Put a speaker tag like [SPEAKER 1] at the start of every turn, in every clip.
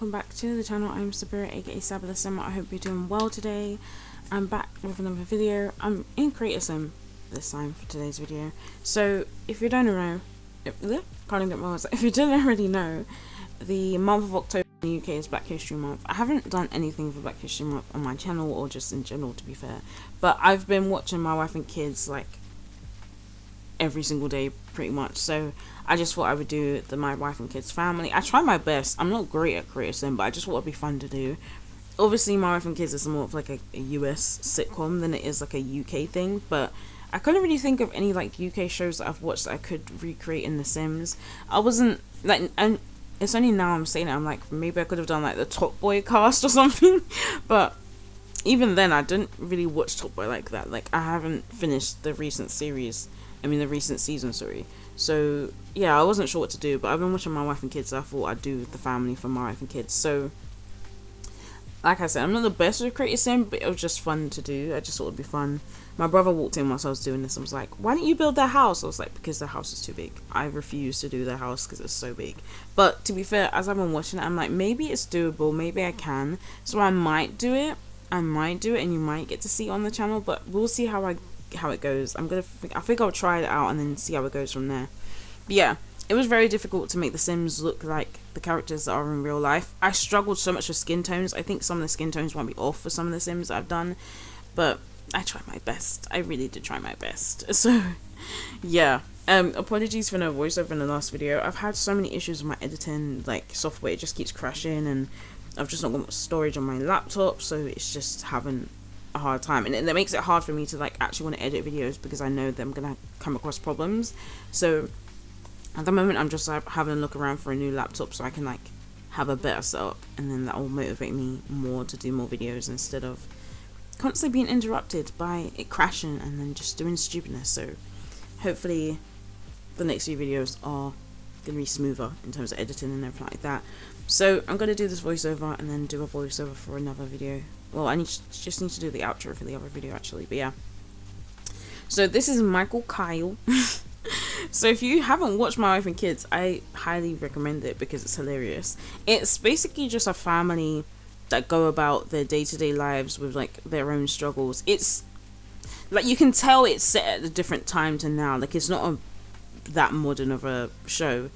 [SPEAKER 1] welcome back to the channel. I'm Sabira, aka Saabythesimmer. I hope you're doing well today. I'm back with another video. I'm in Creator Sim this time for today's video. So if you don't know, if you didn't already know, the month of October in the UK is Black History Month. I haven't done anything for Black History Month on my channel or just in general, to be fair, but I've been watching my wife and kids like every single day pretty much, so I just thought I would do the my wife and kids family. I try my best. I'm not great at Creator Sim, but I just thought it'd be fun to do. Obviously my wife and kids is more of like a US sitcom than it is like a UK thing, but I couldn't really think of any like UK shows that I've watched that I could recreate in The Sims. I wasn't like, and it's only now I'm saying it, I'm like, maybe I could have done like the Top Boy cast or something, but even then I didn't really watch Top Boy like that. Like, I haven't finished the recent season, sorry. So yeah, I wasn't sure what to do, but I've been watching my wife and kids, so I thought I'd do the family for my wife and kids. So like I said, I'm not the best with Creator Sim, but it was just fun to do. I just thought it'd be fun. My brother walked in whilst I was doing this and was like, why don't you build that house? I was like, because the house is too big. I refuse to do the house because it's so big. But to be fair, as I've been watching it, I'm like, maybe it's doable, maybe I can. So I might do it. And you might get to see it on the channel, but we'll see how it goes. I think I'll try it out and then see how it goes from there. But yeah, it was very difficult to make the Sims look like the characters that are in real life. I struggled so much with skin tones. I think some of the skin tones might be off for some of the Sims that I've done, but I tried my best. I really did try my best. So yeah, apologies for no voiceover in the last video. I've had so many issues with my editing like software. It just keeps crashing, and I've just not got much storage on my laptop, so it's just having a hard time, and that makes it hard for me to like actually want to edit videos because I know that I'm gonna come across problems. So at the moment I'm just like having a look around for a new laptop so I can like have a better setup, and then that will motivate me more to do more videos instead of constantly being interrupted by it crashing and then just doing stupidness. So hopefully the next few videos are gonna be smoother in terms of editing and everything like that. So I'm gonna do this voiceover and then do a voiceover for another video. Well, I just need to do the outro for the other video actually, but yeah. So this is Michael Kyle. So if you haven't watched My Wife and Kids, I highly recommend it because it's hilarious. It's basically just a family that go about their day-to-day lives with like their own struggles. It's like, you can tell it's set at a different time to now. Like, it's not that modern of a show.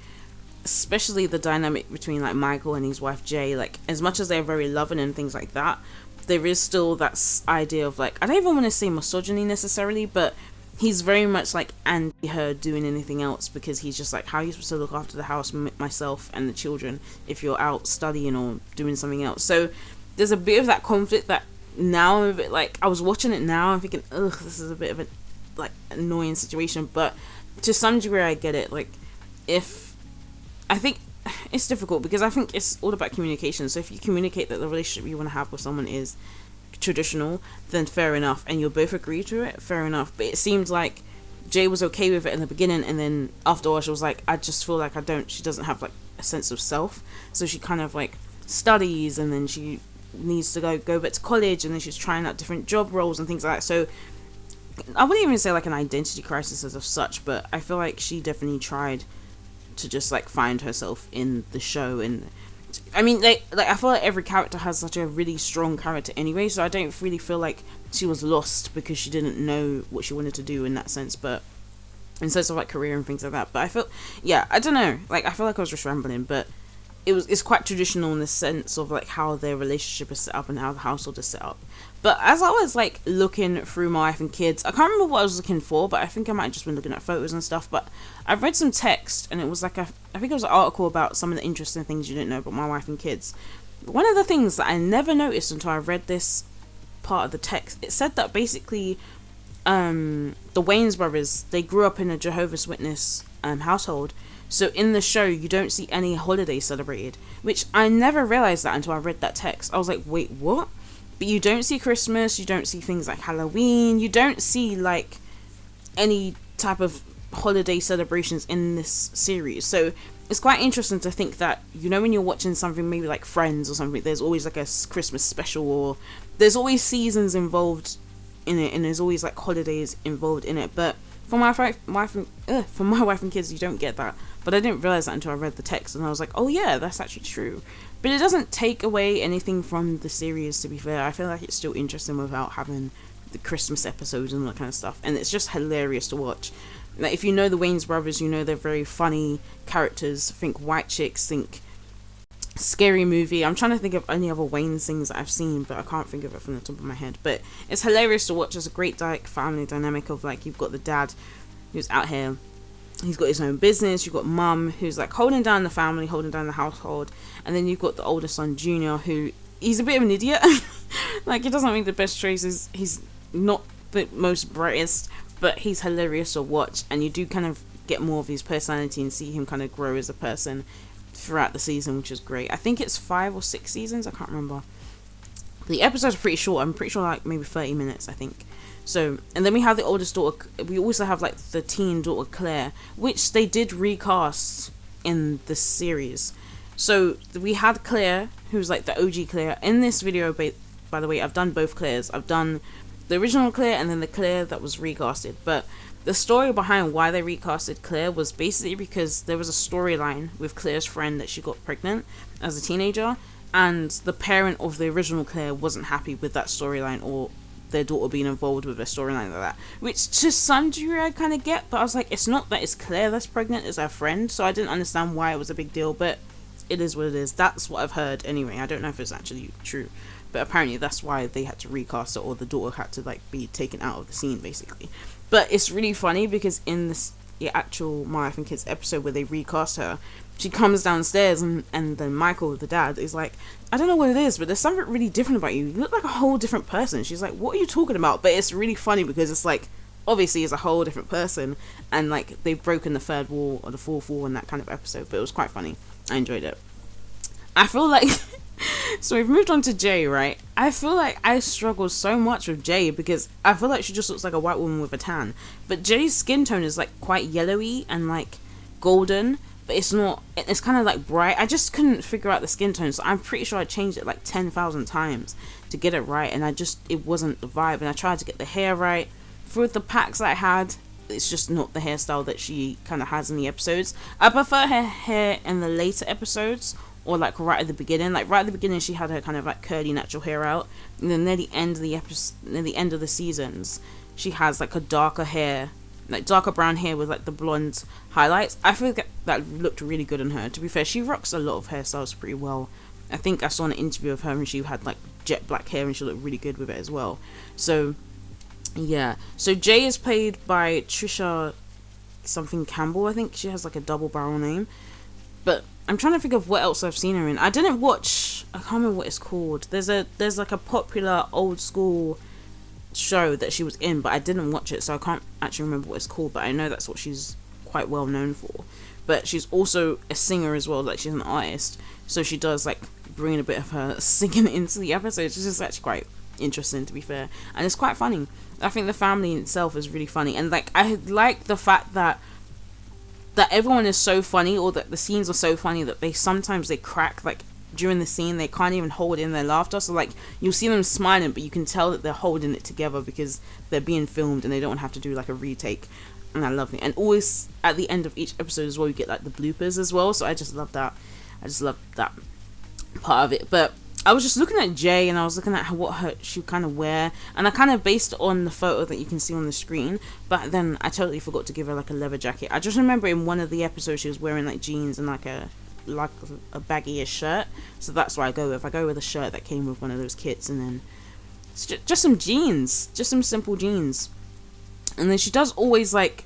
[SPEAKER 1] Especially the dynamic between like Michael and his wife Jay. Like, as much as they're very loving and things like that, there is still that idea of like, I don't even want to say misogyny necessarily, but he's very much like anti her doing anything else, because he's just like, how are you supposed to look after the house, myself and the children, if you're out studying or doing something else? So there's a bit of that conflict that now I'm a bit like, I was watching it now and thinking, ugh, this is a bit of a like annoying situation, but to some degree I get it. Like, I think it's difficult because I think it's all about communication. So if you communicate that the relationship you want to have with someone is traditional, then fair enough, and you'll both agree to it, fair enough. But it seemed like Jay was okay with it in the beginning, and then afterwards she was like, I just feel like she doesn't have like a sense of self, so she kind of like studies, and then she needs to go back to college, and then she's trying out different job roles and things like that. So I wouldn't even say like an identity crisis as of such, but I feel like she definitely tried to just like find herself in the show. And I mean, like I feel like every character has such a really strong character anyway, so I don't really feel like she was lost because she didn't know what she wanted to do in that sense, but in sense of like career and things like that. But I feel, yeah, I don't know, like I feel like I was just rambling, but it's quite traditional in the sense of like how their relationship is set up and how the household is set up. But as I was like looking through My Wife and Kids, I can't remember what I was looking for, but I think I might have just been looking at photos and stuff. But I've read some text, and it was like I think it was an article about some of the interesting things you didn't know about My Wife and Kids. One of the things that I never noticed until I read this part of the text, it said that basically the Wayans brothers, they grew up in a Jehovah's Witness household. So in the show, you don't see any holidays celebrated, which I never realized that until I read that text. I was like, wait, what? But you don't see Christmas, you don't see things like Halloween, you don't see like any type of holiday celebrations in this series. So it's quite interesting to think that, you know, when you're watching something maybe like Friends or something, there's always like a Christmas special, or there's always seasons involved in it, and there's always like holidays involved in it. But for My Wife and Kids, you don't get that. but I didn't realize that until I read the text, and I was like, oh yeah, that's actually true. But it doesn't take away anything from the series, to be fair. I feel like it's still interesting without having the Christmas episodes and all that kind of stuff, and it's just hilarious to watch. Like, if you know the Wayans brothers, you know they're very funny characters. Think White Chicks, think Scary Movie. I'm trying to think of any other Wayans things that I've seen, but I can't think of it from the top of my head. But it's hilarious to watch. It's a great family dynamic of, like, you've got the dad who's out here, he's got his own business, you've got mum who's like holding down the family, holding down the household, and then you've got the older son Junior, who he's a bit of an idiot. Like, he doesn't make the best choices, he's not the most brightest, but he's hilarious to watch, and you do kind of get more of his personality and see him kind of grow as a person throughout the season, which is great. I think it's 5 or 6 seasons, I can't remember. The episodes are pretty short, I'm pretty sure like maybe 30 minutes, I think. So, and then we have the oldest daughter, we also have like the teen daughter Claire, which they did recast in the series. So we had Claire, who's like the OG Claire. In this video, by the way, I've done both Claires. I've done the original Claire and then the Claire that was recasted. But the story behind why they recasted Claire was basically because there was a storyline with Claire's friend that she got pregnant as a teenager, and the parent of the original Claire wasn't happy with that storyline, or their daughter being involved with a storyline like that, which to some degree I kind of get, but I was like, it's not that it's Claire that's pregnant, it's her friend, so I didn't understand why it was a big deal, but it is what it is. That's what I've heard anyway. I don't know if it's actually true, but apparently that's why they had to recast it, or the daughter had to like be taken out of the scene basically. But it's really funny because in this actual My Life and Kids episode where they recast her, she comes downstairs and then Michael, the dad, is like, I don't know what it is, but there's something really different about you. You look like a whole different person. She's like, what are you talking about? But it's really funny because it's like, obviously it's a whole different person, and like they've broken the third wall or the fourth wall in that kind of episode, but it was quite funny. I enjoyed it. I feel like so we've moved on to Jay, right? I feel like I struggle so much with Jay because I feel like she just looks like a white woman with a tan, but Jay's skin tone is like quite yellowy and like golden, but it's not, it's kind of like bright. I just couldn't figure out the skin tone, so I'm pretty sure I changed it like 10,000 times to get it right, and it wasn't the vibe. And I tried to get the hair right through the packs that I had. It's just not the hairstyle that she kind of has in the episodes. I prefer her hair in the later episodes, or like right at the beginning. Like right at the beginning she had her kind of like curly natural hair out, and then near the end of the near the end of the seasons, she has like a darker hair, like darker brown hair with like the blonde highlights. I feel like that looked really good on her. To be fair, she rocks a lot of hairstyles pretty well. I think I saw an interview of her and she had like jet black hair and she looked really good with it as well. So yeah, so Jay is played by Trisha something Campbell. I think she has like a double barrel name, but I'm trying to think of what else I've seen her in. I didn't watch, I can't remember what it's called. There's like a popular old school show that she was in, but I didn't watch it, so I can't actually remember what it's called, but I know that's what she's quite well known for. But she's also a singer as well, like she's an artist, so she does like bring a bit of her singing into the episodes, which is actually quite interesting, to be fair, and it's quite funny. I think the family in itself is really funny, and like I like the fact that everyone is so funny, or that the scenes are so funny that sometimes they crack, like during the scene they can't even hold in their laughter, so like you'll see them smiling but you can tell that they're holding it together because they're being filmed and they don't have to do like a retake, and I love it. And always at the end of each episode as well you get like the bloopers as well, so I just love that. I just love that part of it. But I was just looking at Jay and I was looking at what she kind of wear, and I kind of based it on the photo that you can see on the screen, but then I totally forgot to give her like a leather jacket. I just remember in one of the episodes she was wearing like jeans and like a baggy-ish shirt, so that's what I go with a shirt that came with one of those kits, and then it's just some jeans, just some simple jeans. And then she does always like,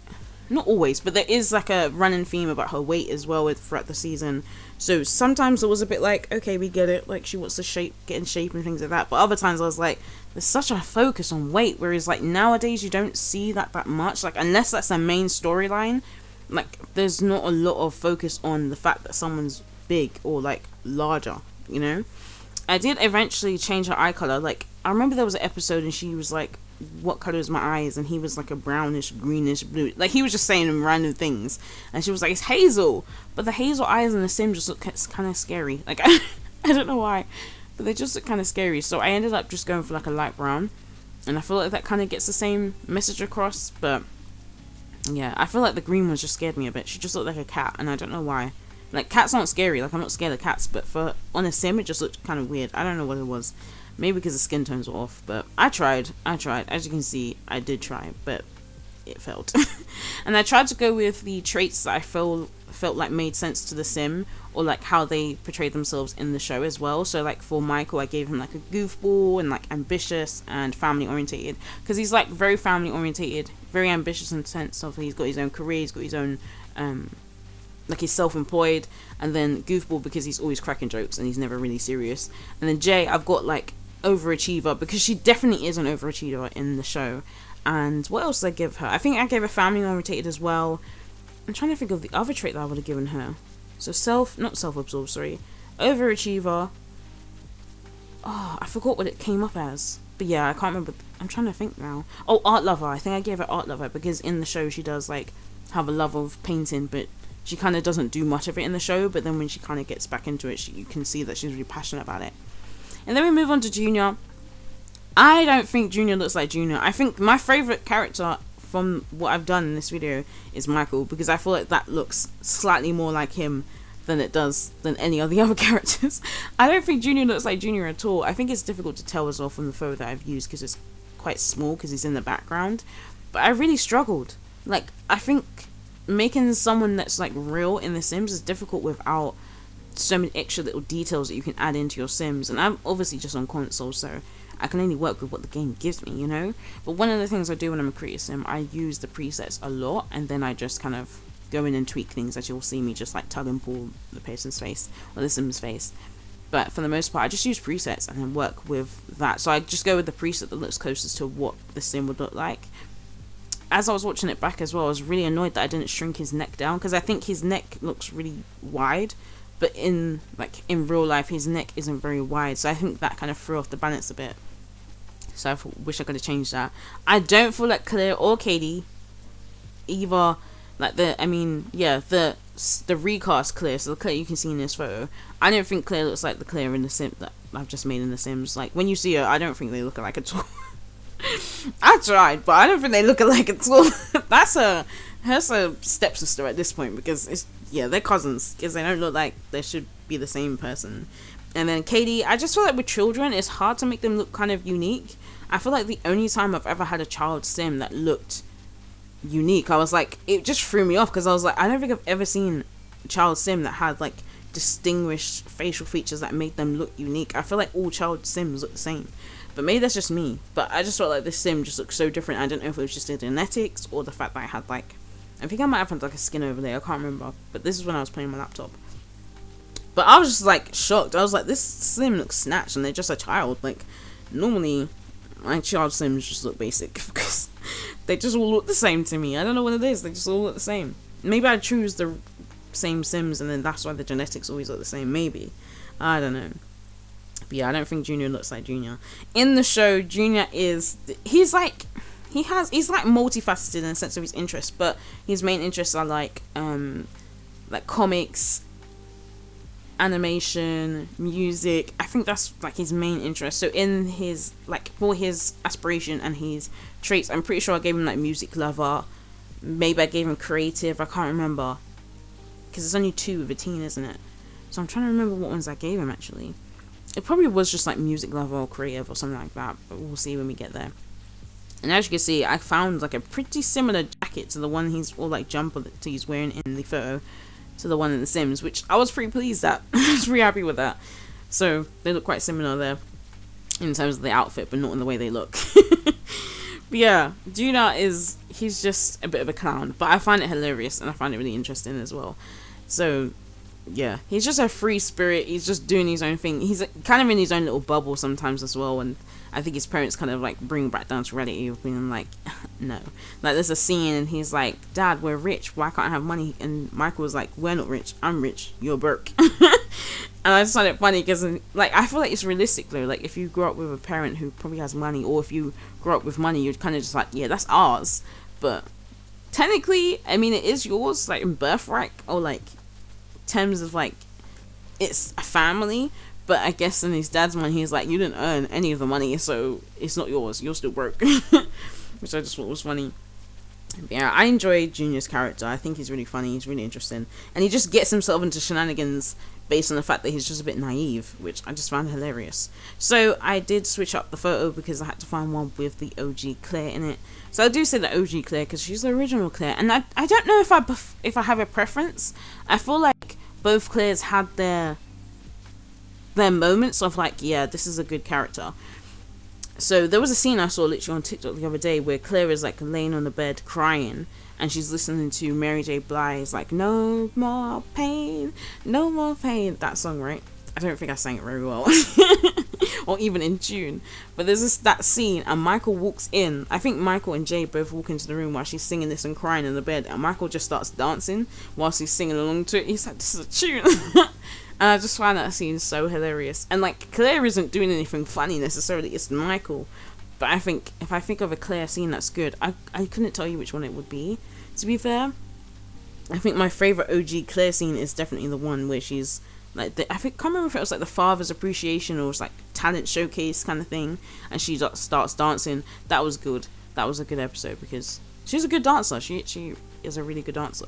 [SPEAKER 1] not always, but there is like a running theme about her weight as well throughout the season. So sometimes it was a bit like, okay, we get it, like she wants to get in shape and things like that, but other times I was like, there's such a focus on weight, whereas like nowadays you don't see that much, like unless that's their main storyline. Like there's not a lot of focus on the fact that someone's big or like larger, you know. I did eventually change her eye color. Like I remember there was an episode and she was like, what color is my eyes? And he was like a brownish, greenish, blue. Like he was just saying random things, and she was like, it's hazel. But the hazel eyes in the sim just look kind of scary. Like I don't know why, but they just look kind of scary. So I ended up just going for like a light brown, and I feel like that kind of gets the same message across. But Yeah, I feel like the green one just scared me a bit. She just looked like a cat, and I don't know why. Like, cats aren't scary. Like, I'm not scared of cats, but on a sim, it just looked kind of weird. I don't know what it was. Maybe because the skin tones were off, but I tried. As you can see, I did try, but it failed. And I tried to go with the traits that I felt like made sense to the sim, or like how they portrayed themselves in the show as well. So like for Michael, I gave him like a goofball and like ambitious and family orientated, because he's like very family orientated, very ambitious in the sense of he's got his own career, he's got his own like he's self-employed, and then goofball because he's always cracking jokes and he's never really serious. And then Jay, I've got like overachiever, because she definitely is an overachiever in the show. And what else did I give her? I think I gave her family orientated as well. I'm trying to think of the other trait that I would have given her. So not self-absorbed, sorry. Overachiever. Oh, I forgot what it came up as. But yeah, I can't remember. I'm trying to think now. Oh, art lover. I think I gave her art lover because in the show she does like have a love of painting, but she kind of doesn't do much of it in the show. But then when she kind of gets back into it, you can see that she's really passionate about it. And then we move on to Junior. I don't think Junior looks like Junior. I think my favourite character from what I've done in this video is Michael, because I feel like that looks slightly more like him than any of the other characters. I don't think Junior looks like Junior at all. I think it's difficult to tell as well from the photo that I've used because it's quite small because he's in the background. But I really struggled. Like, I think making someone that's like real in The Sims is difficult without so many extra little details that you can add into your Sims. And I'm obviously just on console, so I can only work with what the game gives me, you know? But one of the things I do when I'm a creator sim, I use the presets a lot, and then I just kind of go in and tweak things, as you'll see me just like tug and pull the person's face, or the sim's face. But for the most part, I just use presets and then work with that. So I just go with the preset that looks closest to what the sim would look like. As I was watching it back as well, I was really annoyed that I didn't shrink his neck down, because I think his neck looks really wide, but in real life his neck isn't very wide, so I think that kind of threw off the balance a bit. So I wish I could have changed that. I don't feel like Claire or Katie either, like the recast Claire, so the Claire you can see in this photo, I don't think Claire looks like the Claire in the sim that I've just made in The Sims. Like, when you see her, I don't think they look alike at all. I tried, but I don't think they look alike at all. That's her stepsister at this point, because they're cousins, because they don't look like they should be the same person. And then Katie, I just feel like with children, it's hard to make them look kind of unique. I feel like the only time I've ever had a child sim that looked unique, I was like, it just threw me off, because I was like, I don't think I've ever seen a child sim that had like distinguished facial features that made them look unique. I feel like all child sims look the same, but maybe that's just me. But I just felt like this sim just looked so different. I don't know if it was just the genetics or the fact that I had like, I think I might have had like a skin overlay, I can't remember, but this is when I was playing my laptop. But I was just like shocked. I was like, this sim looks snatched and they're just a child. Like, normally my child sims just look basic because they just all look the same to me. I don't know what it is, they just all look the same. Maybe I choose the same sims and then that's why the genetics always look the same, maybe. I don't know. But yeah, I don't think Junior looks like Junior. In the show, Junior he's like multifaceted in the sense of his interests, but his main interests are like comics, animation, music. I think that's like his main interest. So in his for his aspiration and his traits, I'm pretty sure I gave him like music lover. Maybe I gave him creative, I can't remember, because it's only 2 with a teen, isn't it? So I'm trying to remember what ones I gave him actually. It probably was just like music lover or creative or something like that, but we'll see when we get there. And as you can see, I found like a pretty similar jacket to the one jumper that he's wearing in the photo, to the one in The Sims, which I was pretty pleased at. I was pretty happy with that. So they look quite similar there in terms of the outfit, but not in the way they look. But yeah, Junior he's just a bit of a clown, but I find it hilarious and I find it really interesting as well. So yeah, he's just a free spirit. He's just doing his own thing. He's kind of in his own little bubble sometimes as well, and I think his parents kind of like bring him back down to reality of being like, no. Like, there's a scene and he's like, Dad, we're rich, why can't I have money? And Michael was like, we're not rich, I'm rich, you're broke. And I just find it funny because like, I feel like it's realistic though. Like, if you grow up with a parent who probably has money, or if you grow up with money, you're kind of just like, yeah, that's ours. But technically, I mean, it is yours, like in birthright, or like terms of like, it's a family. But I guess in his dad's mind, he's like, you didn't earn any of the money, so it's not yours, you're still broke. Which I just thought was funny. Yeah, I enjoy Junior's character. I think he's really funny. He's really interesting, and he just gets himself into shenanigans based on the fact that he's just a bit naive, which I just found hilarious. So I did switch up the photo because I had to find one with the OG Claire in it. So I do say the OG Claire because she's the original Claire, and I don't know if I have a preference. I feel like both Claires had their moments of like, yeah, this is a good character. So there was a scene I saw literally on TikTok the other day where Claire is like laying on the bed crying, and she's listening to Mary J. Blige's like "No More Pain, No More Pain." That song, right? I don't think I sang it very well, or even in tune. But there's that scene, and Michael walks in. I think Michael and Jay both walk into the room while she's singing this and crying in the bed, and Michael just starts dancing whilst he's singing along to it. He's like, "This is a tune." And I just find that scene so hilarious. And like, Claire isn't doing anything funny necessarily, it's Michael. But I think if I think of a Claire scene that's good, I couldn't tell you which one it would be, to be fair. I think my favourite OG Claire scene is definitely the one where she's like, I can't remember if it was like the Father's Appreciation or it was like talent showcase kind of thing, and she starts dancing. That was good. That was a good episode because she's a good dancer. She is a really good dancer.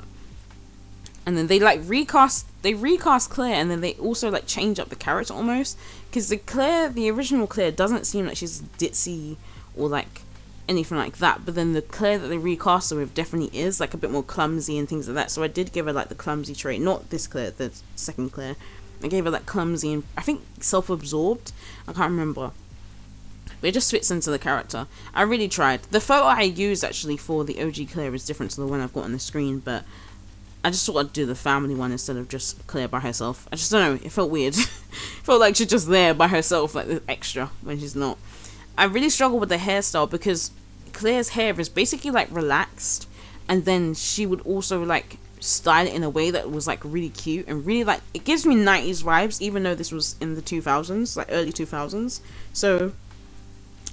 [SPEAKER 1] And then they recast Claire, and then they also like change up the character almost, because the original Claire doesn't seem like she's ditzy or like anything like that, but then the Claire that they recast her with definitely is like a bit more clumsy and things like that. So I did give her like the clumsy trait, not this Claire, the second Claire. I gave her that clumsy and I think self-absorbed. I can't remember. But it just fits into the character. I really tried. The photo I used actually for the OG Claire is different to the one I've got on the screen, but I just thought I'd do the family one instead of just Claire by herself. I just don't know, it felt weird. It felt like she's just there by herself, like the extra, when she's not. I really struggled with the hairstyle because Claire's hair is basically like relaxed, and then she would also like style it in a way that was like really cute and really like, it gives me 90s vibes, even though this was in the 2000s, like early 2000s. So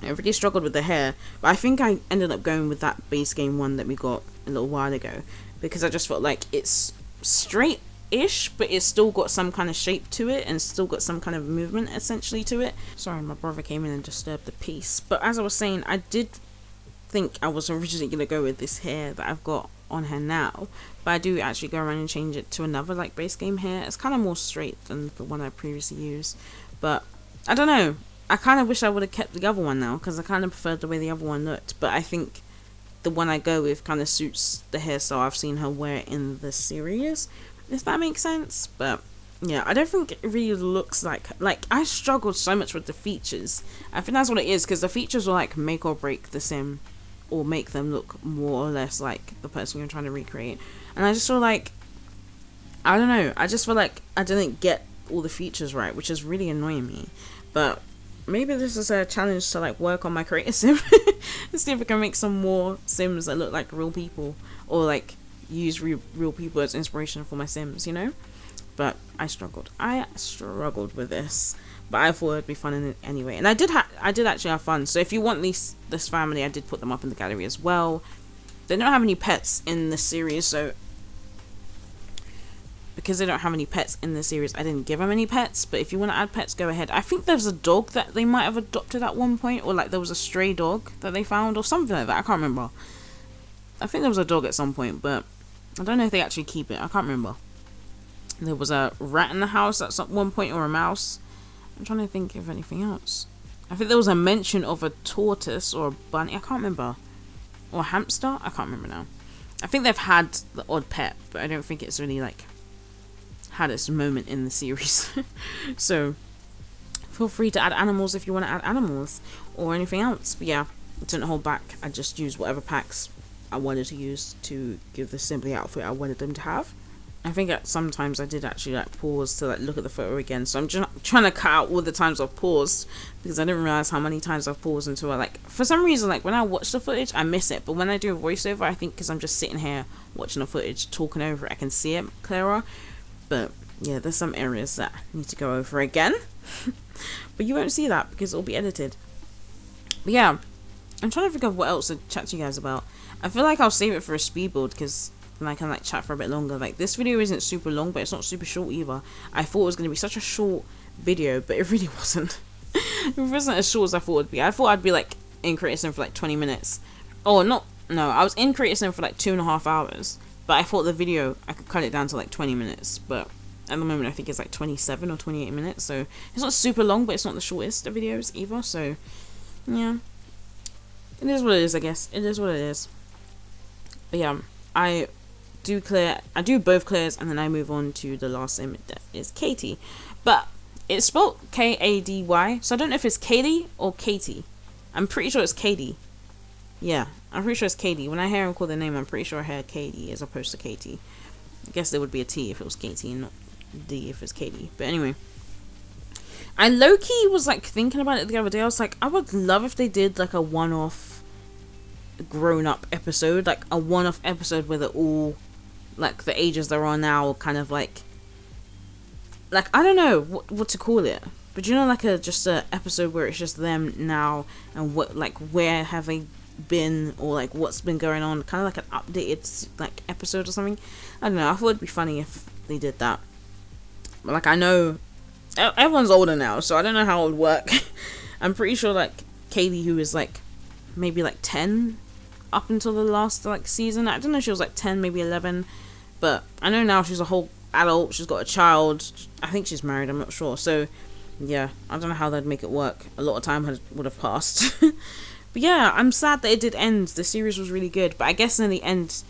[SPEAKER 1] I really struggled with the hair, but I think I ended up going with that base game one that we got a little while ago, because I just felt like it's straight-ish, but it's still got some kind of shape to it and still got some kind of movement essentially to it. Sorry, my brother came in and disturbed the peace. But as I was saying, I did think I was originally going to go with this hair that I've got on her now, but I do actually go around and change it to another like base game hair. It's kind of more straight than the one I previously used, but I don't know. I kind of wish I would have kept the other one now, because I kind of preferred the way the other one looked, but I think the one I go with kind of suits the hairstyle I've seen her wear in the series, if that makes sense. But yeah, I don't think it really looks like I struggled so much with the features. I think that's what it is, because the features will like make or break the sim, or make them look more or less like the person you're trying to recreate. And I just feel like, I don't know, I just feel like I didn't get all the features right, which is really annoying me. But maybe this is a challenge to like work on my creator sim and see if I can make some more sims that look like real people, or like use real people as inspiration for my sims, you know. But I struggled with this, but I thought it'd be fun in it anyway, and I did actually have fun. So if you want this family, I did put them up in the gallery as well. They don't have any pets in this series, so because they don't have any pets in the series, I didn't give them any pets. But if you want to add pets, go ahead. I think there's a dog that they might have adopted at one point, or like there was a stray dog that they found or something like that. I can't remember. I think there was a dog at some point, but I don't know if they actually keep it. I can't remember. There was a rat in the house at one point, or a mouse. I'm trying to think of anything else. I think there was a mention of a tortoise or a bunny. I can't remember. Or a hamster. I can't remember now. I think they've had the odd pet, but I don't think it's really like had its moment in the series. So feel free to add animals if you want to add animals or anything else. But yeah, I didn't hold back. I just used whatever packs I wanted to use to give the Simply outfit I wanted them to have. I think sometimes I did actually like pause to like look at the photo again, so I'm just trying to cut out all the times I've paused, because I didn't realize how many times I've paused until I like, for some reason, like when I watch the footage I miss it, but when I do a voiceover, I think because I'm just sitting here watching the footage, talking over it, I can see it clearer. But yeah, there's some areas that I need to go over again. But you won't see that because it'll be edited. But yeah, I'm trying to think of what else to chat to you guys about. I feel like I'll save it for a speed build, because then I can like chat for a bit longer. Like this video isn't super long, but it's not super short either. I thought it was going to be such a short video, but it really wasn't. It wasn't as short as I thought it would be. I thought I'd be like in creating for like 20 minutes. Oh, not no, I was in Creator Sim for like 2.5 hours, but I thought the video, I could cut it down to like 20 minutes, but at the moment I think it's like 27 or 28 minutes, so it's not super long, but it's not the shortest of videos either, so yeah, it is what it is, I guess. It is what it is. But yeah, I do both clears, and then I move on to the last sim, that is Katie, but it's spelled K-A-D-Y, so I don't know if it's Katie or Katie. I'm pretty sure it's Katie. Yeah, I'm pretty sure it's Katie. When I hear him call their name, I'm pretty sure I heard Katie as opposed to Katie. I guess there would be a T if it was Katie and not D if it's Katie. But anyway, I low-key was like thinking about it the other day. I was like, I would love if they did like a one-off grown-up episode, like a one-off episode where they're all like the ages they're on now, kind of like I don't know what to call it, but you know, like just a episode where it's just them now and what, like, where have they been, or like what's been going on, kind of like an updated like episode or something. I don't know, I thought it'd be funny if they did that. But like, I know everyone's older now, so I don't know how it would work. I'm pretty sure like Katie, who is like maybe like 10 up until the last like season, I don't know if she was like 10, maybe 11, but I know now she's a whole adult, she's got a child, I think she's married, I'm not sure. So yeah, I don't know how they'd make it work. A lot of time would have passed. But yeah, I'm sad that it did end. The series was really good, but I guess in the end,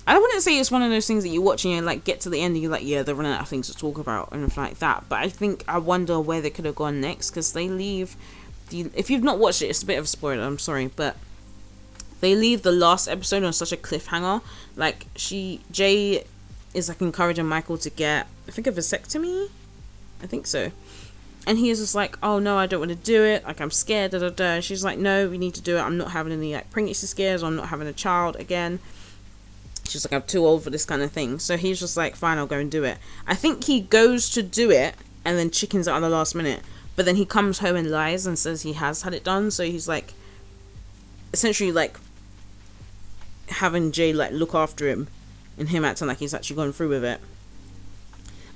[SPEAKER 1] I wouldn't say it's one of those things that you watch and you like get to the end and you're like, yeah, they're running out of things to talk about and everything like that. But I wonder where they could have gone next, because they leave if you've not watched it, it's a bit of a spoiler, I'm sorry, but they leave the last episode on such a cliffhanger. Like, Jay is like encouraging Michael to get, I think, a vasectomy, I think so. And he is just like, oh no, I don't want to do it, like I'm scared, da da da. And she's like, no, we need to do it, I'm not having any like pregnancy scares, or I'm not having a child again. She's like, I'm too old for this kind of thing. So he's just like, fine, I'll go and do it. I think he goes to do it and then chickens out on the last minute, but then he comes home and lies and says he has had it done. So he's like, essentially like having Jay like look after him, and him acting like he's actually gone through with it.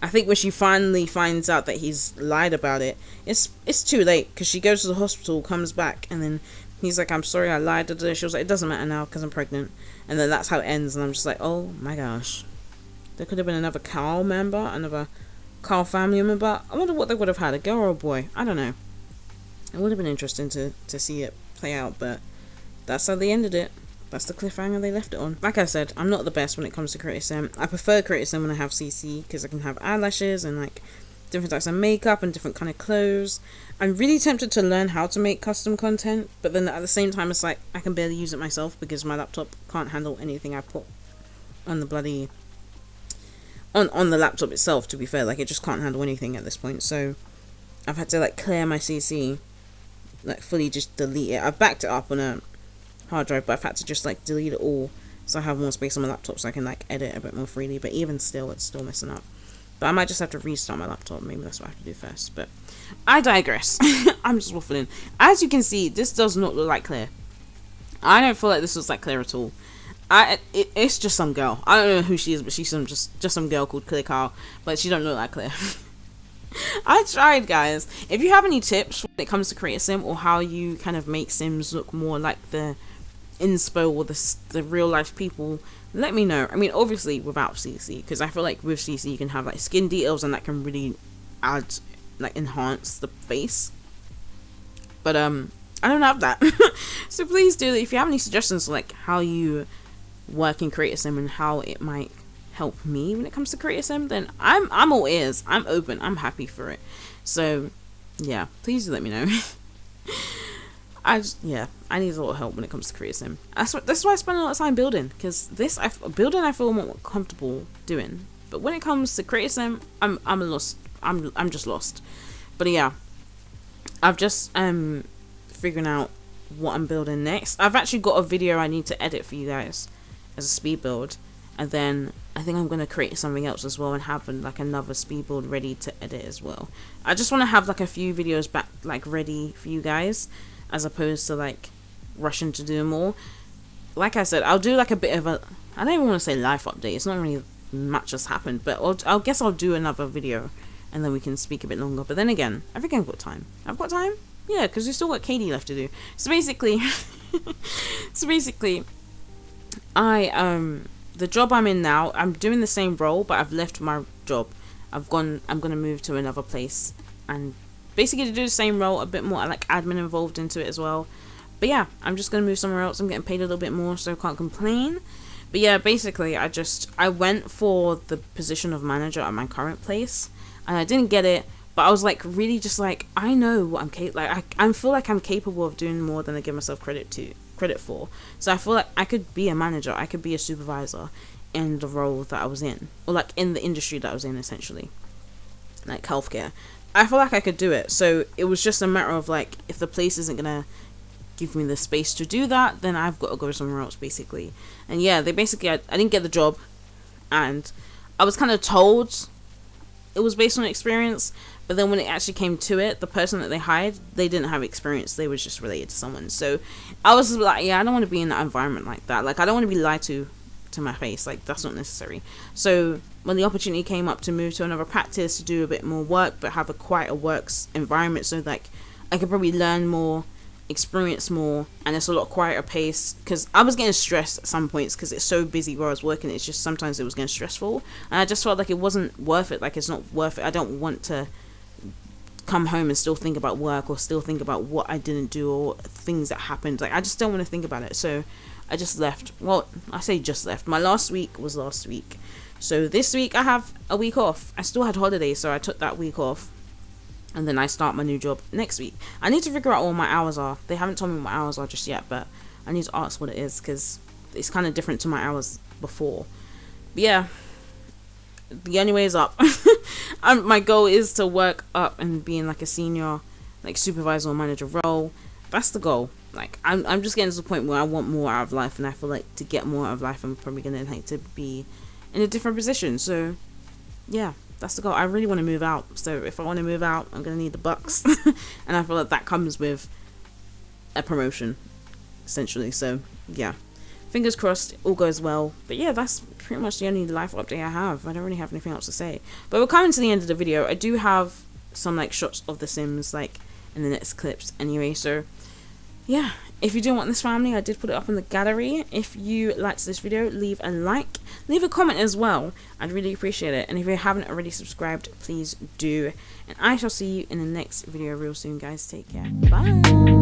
[SPEAKER 1] I think when she finally finds out that he's lied about it, it's too late, because she goes to the hospital, comes back, and then he's like, I'm sorry, I lied. She was like, it doesn't matter now because I'm pregnant. And then that's how it ends, and I'm just like, oh my gosh. There could have been another Carl member, another Carl family member. I wonder what they would have had, a girl or a boy. I don't know. It would have been interesting to see it play out, but that's how they ended it. That's the cliffhanger they left it on. Like I said, I'm not the best when it comes to Creator Sim. I prefer Creator Sim when I have CC, because I can have eyelashes and like different types of makeup and different kind of clothes. I'm really tempted to learn how to make custom content, but then at the same time it's like I can barely use it myself because my laptop can't handle anything I put on the bloody on the laptop itself, to be fair. Like, it just can't handle anything at this point. So I've had to like clear my CC, like fully just delete it. I've backed it up on a hard drive, but I've had to just like delete it all so I have more space on my laptop so I can like edit a bit more freely. But even still, it's still messing up. But I might just have to restart my laptop. Maybe that's what I have to do first. But I digress. I'm just waffling. As you can see, this does not look like Claire. I don't feel like this looks like Claire at all. It's just some girl. I don't know who she is, but she's just some girl called Claire Carl. But she don't look like Claire. I tried, guys. If you have any tips when it comes to Creator Sim, or how you kind of make Sims look more like the inspo or the real life people, let me know. I mean, obviously without CC, because I feel like with CC you can have like skin details and that can really add, like, enhance the face. But I don't have that. So please do, if you have any suggestions like how you work in Creator Sim and how it might help me when it comes to Creator Sim, then I'm all ears. I'm open. I'm happy for it. So yeah, please do let me know. I need a lot of help when it comes to Creator Sim. That's why I spend a lot of time building, because building I feel more comfortable doing. But when it comes to Creator Sim, I'm lost. I'm just lost. But yeah, I've just figuring out what I'm building next. I've actually got a video I need to edit for you guys as a speed build, and then I think I'm going to create something else as well and have like another speed build ready to edit as well. I just want to have like a few videos back like ready for you guys, as opposed to like rushing to do more. Like I said, I'll do like a bit of a, I don't even want to say life update, it's not really much has happened, but I'll guess I'll do another video and then we can speak a bit longer. But then again, I think I've got time. Yeah, because we've still got Katie left to do. So basically The job I'm in now, I'm doing the same role, but I've left my job. I'm gonna move to another place and basically to do the same role, a bit more like admin involved into it as well. But yeah, I'm just gonna move somewhere else. I'm getting paid a little bit more, so I can't complain. But yeah, basically I went for the position of manager at my current place, and I didn't get it. But I was like really just like, I know what I'm capable. Like I feel like I'm capable of doing more than I give myself credit for. So I feel like I could be a manager, I could be a supervisor in the role that I was in, or like in the industry that I was in, essentially, like healthcare. I feel like I could do it. So it was just a matter of like, if the place isn't gonna give me the space to do that, then I've got to go somewhere else, basically. And yeah, they basically, I didn't get the job, and I was kind of told it was based on experience, but then when it actually came to it, the person that they hired, they didn't have experience. They was just related to someone. So I was just like, yeah, I don't want to be in that environment like that. Like, I don't want to be lied to my face. Like, that's not necessary. So when the opportunity came up to move to another practice to do a bit more work, but have a quieter works environment, so like I could probably learn more, experience more, and it's a lot quieter pace, because I was getting stressed at some points because it's so busy where I was working. It's just sometimes it was getting stressful, and I just felt like it wasn't worth it. Like, it's not worth it. I don't want to come home and still think about work, or still think about what I didn't do, or things that happened. Like, I just don't want to think about it. So I just left. Well, I say just left. My last week was last week. So this week I have a week off. I still had holidays, so I took that week off. And then I start my new job next week. I need to figure out what my hours are. They haven't told me what my hours are just yet, but I need to ask what it is, because it's kind of different to my hours before. But yeah, the only way is up. My goal is to work up and be in like a senior, like supervisor or manager role. That's the goal. Like, I'm just getting to the point where I want more out of life, and I feel like to get more out of life, I'm probably gonna like to be in a different position. So yeah, that's the goal. I really want to move out. So if I want to move out, I'm gonna need the bucks, and I feel like that comes with a promotion, essentially. So yeah, fingers crossed, all goes well. But yeah, that's pretty much the only life update I have. I don't really have anything else to say. But we're coming to the end of the video. I do have some like shots of the Sims like in the next clips anyway. So yeah, if you do want this family, I did put it up in the gallery. If you liked this video, leave a like, leave a comment as well. I'd really appreciate it. And if you haven't already subscribed, please do. And I shall see you in the next video real soon, guys. Take care. Bye.